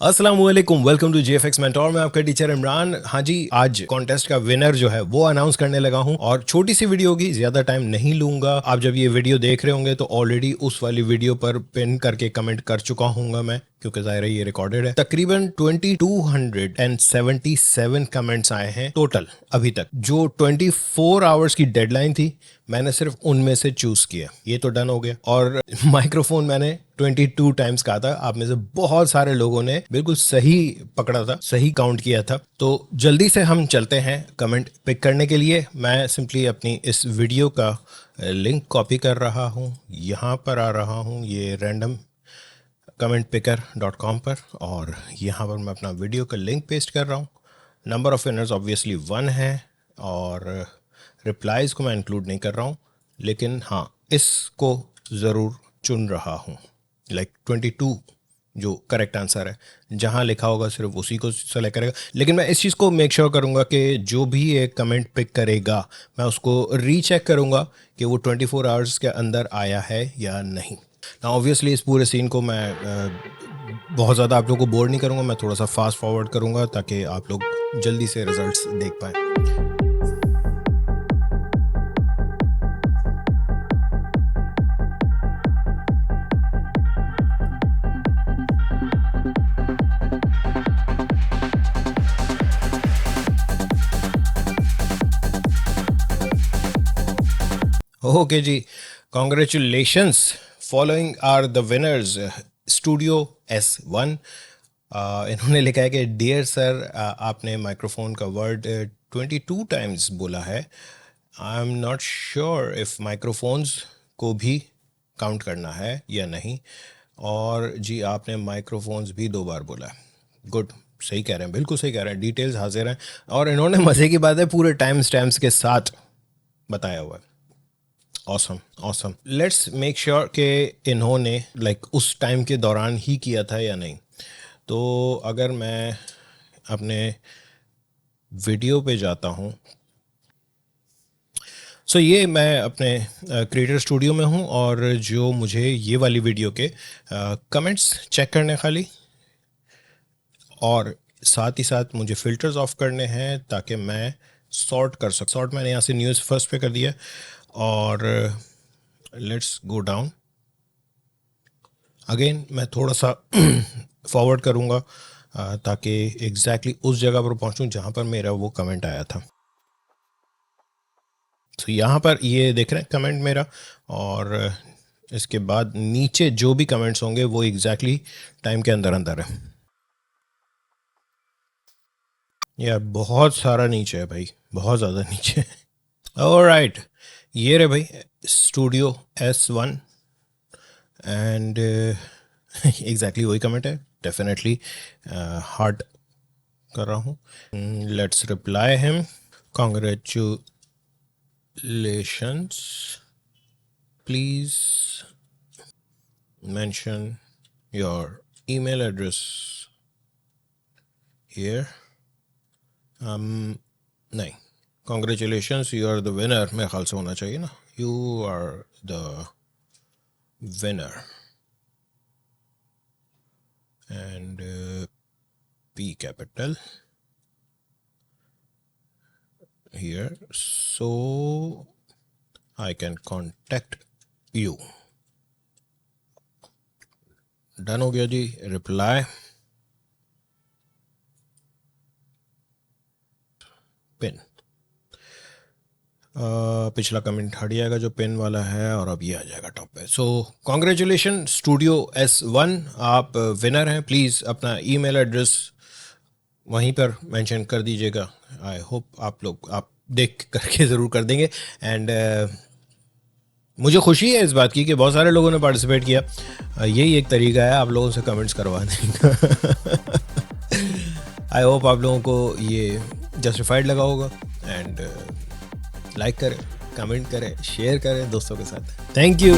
अस्सलाम वालेकुम, welcome to जेएफएक्स mentor. मैं आपका टीचर इमरान। हाँ जी, आज कॉन्टेस्ट का विनर जो है वो अनाउंस करने लगा हूँ और छोटी सी वीडियो होगी, ज्यादा टाइम नहीं लूंगा। आप जब ये वीडियो देख रहे होंगे तो ऑलरेडी उस वाली वीडियो पर पिन करके कमेंट कर चुका हूँगा मैं, क्योंकि जाहिर है ये रिकॉर्डेड है। तकरीबन 2277 कमेंट्स आए हैं टोटल अभी तक। जो 24 आवर्स की डेडलाइन थी, मैंने सिर्फ उनमें से चूज किया। ये तो डन हो गया। और माइक्रोफोन मैंने 22 टाइम्स कहा था। आप में से बहुत सारे लोगों ने बिल्कुल सही पकड़ा था, सही काउंट किया था। तो जल्दी से हम चलते हैं कमेंट पिक करने के लिए। मैं सिंपली अपनी इस वीडियो का लिंक कॉपी कर रहा हूँ, यहाँ पर आ रहा हूँ ये रैंडम commentpicker.com पर, और यहाँ पर मैं अपना वीडियो का लिंक पेस्ट कर रहा हूँ। नंबर ऑफ विनर्स ऑब्वियसली 1 है और रिप्लाईज़ को मैं इंक्लूड नहीं कर रहा हूँ, लेकिन हाँ इसको ज़रूर चुन रहा हूँ। लाइक 22 जो करेक्ट आंसर है, जहाँ लिखा होगा सिर्फ उसी को सेलेक्ट करेगा। लेकिन मैं इस चीज़ को मेक श्योर करूँगा कि जो भी ये कमेंट पिक करेगा, मैं उसको रीचेक करूँगा कि वो 24 आवर्स के अंदर आया है या नहीं। ना ऑब्वियसली इस पूरे सीन को मैं बहुत ज़्यादा आप लोगों को बोर नहीं करूँगा। मैं थोड़ा सा फास्ट फॉरवर्ड करूँगा ताकि आप लोग जल्दी से रिजल्ट्स देख पाएँ। ओके जी, congratulations. Following are the winners. Studio S1, इन्होंने लिखा है कि डियर सर, आपने माइक्रोफोन का वर्ड 22 टाइम्स बोला है। I am not sure if microphones को भी काउंट करना है या नहीं। और जी आपने माइक्रोफोन्स भी 2 बार बोला है। गुड, सही कह रहे हैं, बिल्कुल सही कह रहे हैं, डिटेल्स हाजिर हैं। और इन्होंने मज़े की बात है पूरे टाइम स्टैम्प्स के साथ बताया हुआ है। Awesome awesome. Let's make sure कि इन्होंने उस टाइम के दौरान ही किया था या नहीं। तो अगर मैं अपने वीडियो पे जाता हूँ, सो ये मैं अपने क्रिएटर स्टूडियो में हूँ और जो मुझे ये वाली वीडियो के कमेंट्स चेक करने खाली, और साथ ही साथ मुझे फ़िल्टर्स ऑफ करने हैं ताकि मैं सॉर्ट कर सकूँ। सॉर्ट मैंने यहाँ से न्यूज़ फर्स्ट पे कर दिया और लेट्स गो डाउन अगेन। मैं थोड़ा सा फॉरवर्ड करूँगा ताकि एग्जैक्टली उस जगह पर पहुँचूँ जहाँ पर मेरा वो कमेंट आया था। तो यहाँ पर ये देख रहे हैं कमेंट मेरा, और इसके बाद नीचे जो भी कमेंट्स होंगे वो एग्जैक्टली टाइम के अंदर अंदर है। यार बहुत सारा नीचे है भाई, बहुत ज़्यादा नीचे। ऑलराइट, ये रहे भाई स्टूडियो S1 एंड एग्जैक्टली वही कमेंट है। डेफिनेटली हार्ट कर रहा हूँ। Let's reply him. Congratulations, please mention your email address here. नहीं, congratulations, you are the winner मेरे ख्याल से होना चाहिए ना। You are the winner and P capital here, so I can contact you. Done हो गया जी। रिप्लाई पिन, पिछला कमेंट हट जाएगा जो पिन वाला है और अब ये आ जाएगा टॉप पे। सो कॉन्ग्रेचुलेशन स्टूडियो S1, आप विनर हैं। प्लीज़ अपना ईमेल एड्रेस वहीं पर मेंशन कर दीजिएगा। आई होप आप देख करके ज़रूर कर देंगे। एंड मुझे खुशी है इस बात की कि बहुत सारे लोगों ने पार्टिसिपेट किया। यही एक तरीका है आप लोगों से कमेंट्स करवाने का। आई होप आप लोगों को ये जस्टिफाइड लगा होगा। एंड लाइक करें, कमेंट करें, शेयर करें दोस्तों के साथ। Thank you.